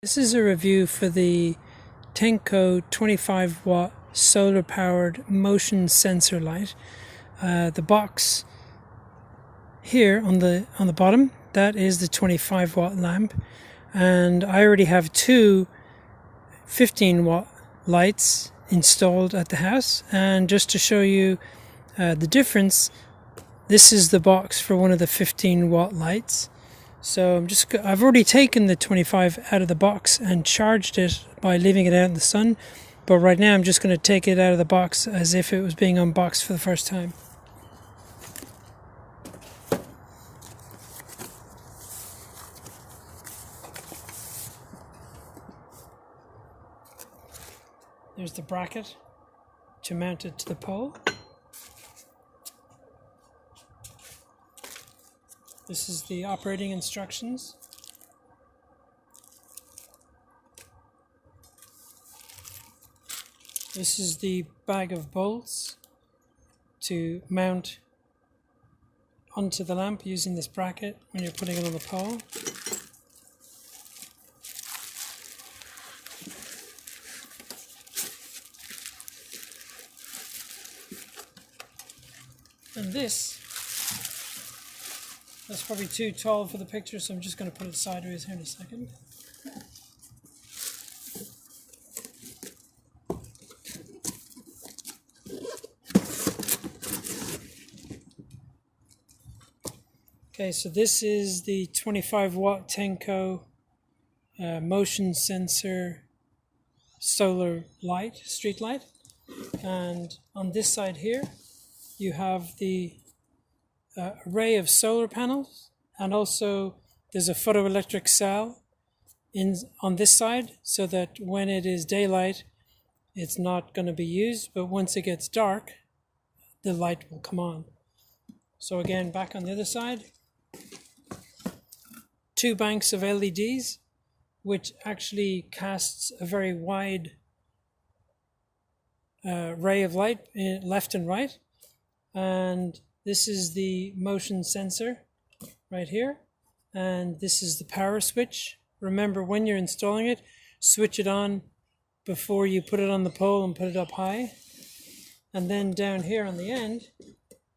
This is a review for the Tenkoo 25 watt solar powered motion sensor light. The box here on the bottom, that is the 25 watt lamp, and I already have two 15 watt lights installed at the house. And just to show you the difference, this is the box for one of the 15 watt lights. So I've already taken the 25 out of the box and charged it by leaving it out in the sun. But right now I'm just going to take it out of the box as if it was being unboxed for the first time. There's the bracket to mount it to the pole. This is the operating instructions. This is the bag of bolts to mount onto the lamp using this bracket when you're putting it on the pole. And that's probably too tall for the picture, so I'm just going to put it sideways here in a second. Okay, so this is the 25 watt Tenkoo motion sensor solar light, street light. And on this side here, you have the array of solar panels, and also there's a photoelectric cell on this side, so that when it is daylight it's not going to be used, but once it gets dark the light will come on. So again, back on the other side, two banks of LEDs, which actually casts a very wide ray of light left and right. And this is the motion sensor right here, and this is the power switch. Remember, when you're installing it, switch it on before you put it on the pole and put it up high. And then down here on the end,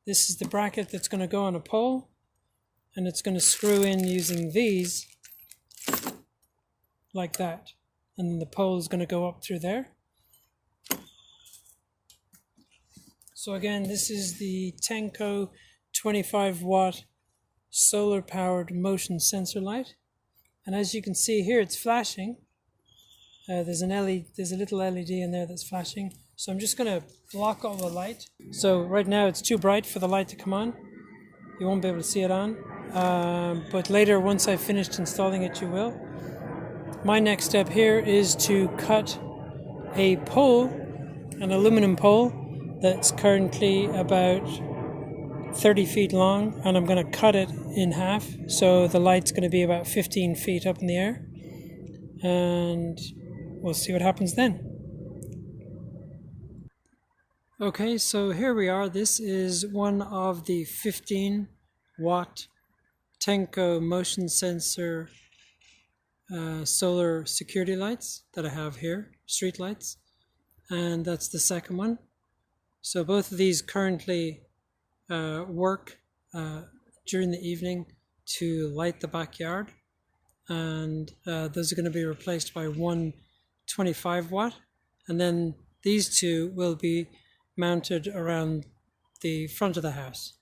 this is the bracket that's going to go on a pole, and it's going to screw in using these like that, and then the pole is going to go up through there. So again, this is the Tenkoo 25 watt solar powered motion sensor light. And as you can see here, it's flashing. There's a little LED in there that's flashing. So I'm just going to block all the light. So right now it's too bright for the light to come on. You won't be able to see it on. But later, once I've finished installing it, you will. My next step here is to cut a pole, an aluminum pole, that's currently about 30 feet long, and I'm going to cut it in half, so the light's going to be about 15 feet up in the air, and we'll see what happens then. Okay, so here we are. This is one of the 15 watt Tenkoo motion sensor solar security lights that I have here, street lights, and that's the second one. So both of these currently work during the evening to light the backyard, and those are going to be replaced by one 25 watt, and then these two will be mounted around the front of the house.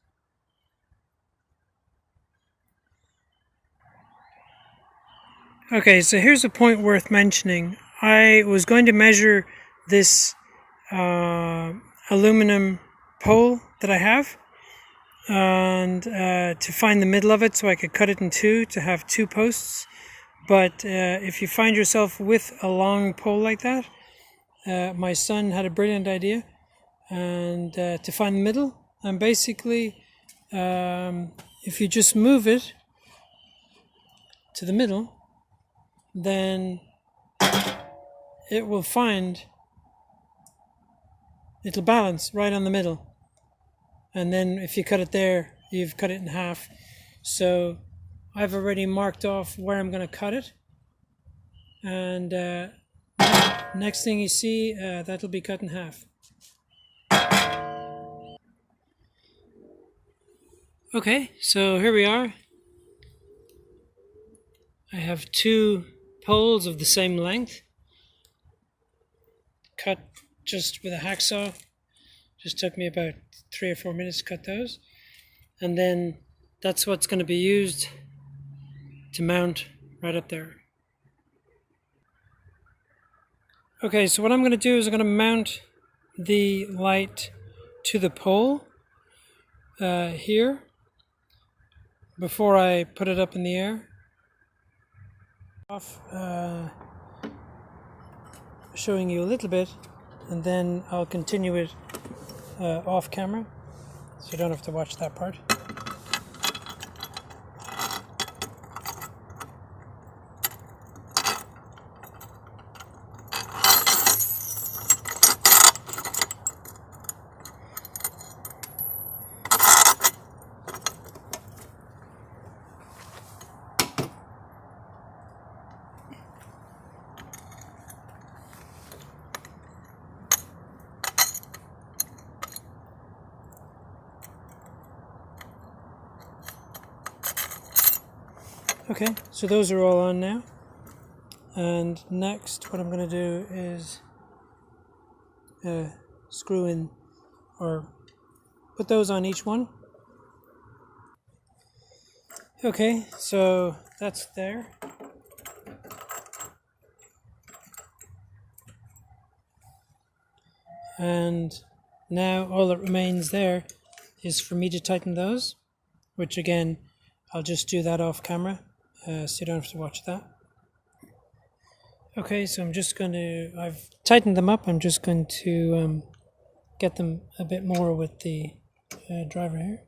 Okay, so here's a point worth mentioning. I was going to measure this aluminum pole that I have, and to find the middle of it so I could cut it in two to have two posts. But if you find yourself with a long pole like that, my son had a brilliant idea, and to find the middle, and basically if you just move it to the middle, then it'll balance right on the middle. And then if you cut it there, you've cut it in half. So I've already marked off where I'm going to cut it. and next thing you see, that'll be cut in half. Okay, so here we are. I have two poles of the same length, cut just with a hacksaw. Just took me about 3 or 4 minutes to cut those. And then that's what's going to be used to mount right up there. Okay, so what I'm going to do is I'm going to mount the light to the pole here before I put it up in the air. Off, showing you a little bit, and then I'll continue it off camera, so you don't have to watch that part. Okay, so those are all on now, and next what I'm going to do is screw in, or put those on each one. Okay, so that's there. And now all that remains there is for me to tighten those, which again, I'll just do that off camera. So you don't have to watch that. Okay, so I've tightened them up. I'm just going to get them a bit more with the driver here.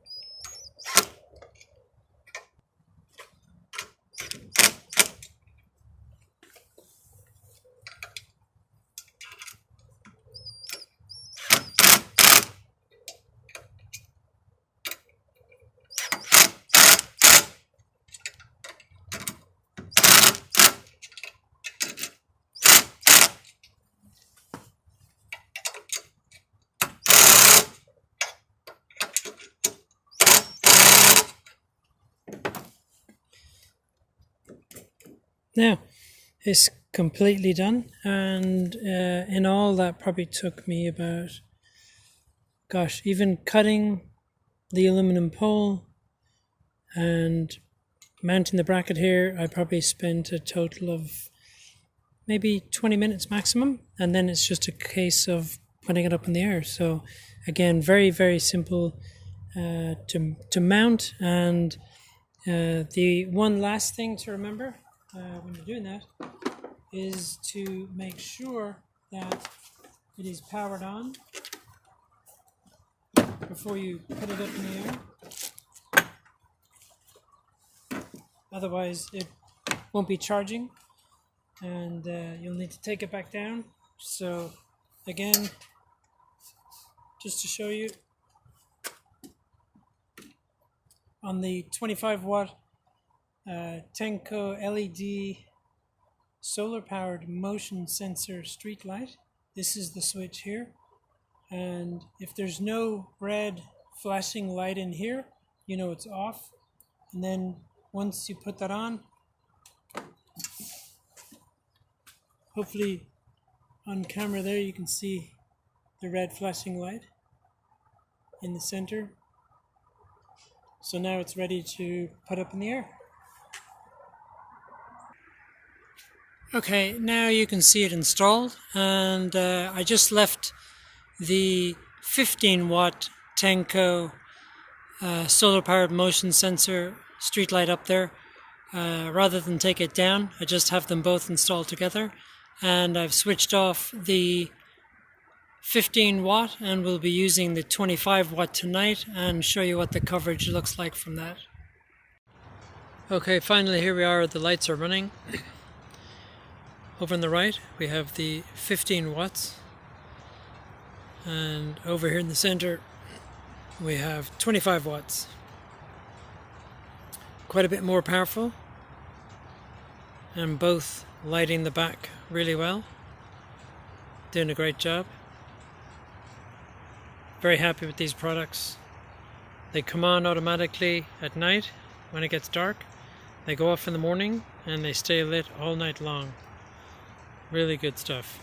Now, it's completely done, and in all that probably took me about, even cutting the aluminum pole and mounting the bracket here, I probably spent a total of maybe 20 minutes maximum, and then it's just a case of putting it up in the air. So again, very, very simple to mount, and the one last thing to remember when you're doing that is to make sure that it is powered on before you put it up in the air. Otherwise it won't be charging, and you'll need to take it back down. So again, just to show you, on the 25 watt Tenkoo LED solar powered motion sensor street light, this is the switch here, and if there's no red flashing light in here, you know it's off. And then once you put that on, hopefully on camera there you can see the red flashing light in the center. So now it's ready to put up in the air. Okay, now you can see it installed, and I just left the 15 watt Tenkoo solar powered motion sensor street light up there. Rather than take it down, I just have them both installed together, and I've switched off the 15 watt and we'll be using the 25 watt tonight and show you what the coverage looks like from that. Okay, finally here we are, the lights are running. Over on the right we have the 15 watts, and over here in the center we have 25 watts. Quite a bit more powerful, and both lighting the back really well. Doing a great job. Very happy with these products. They come on automatically at night when it gets dark. They go off in the morning and they stay lit all night long. Really good stuff.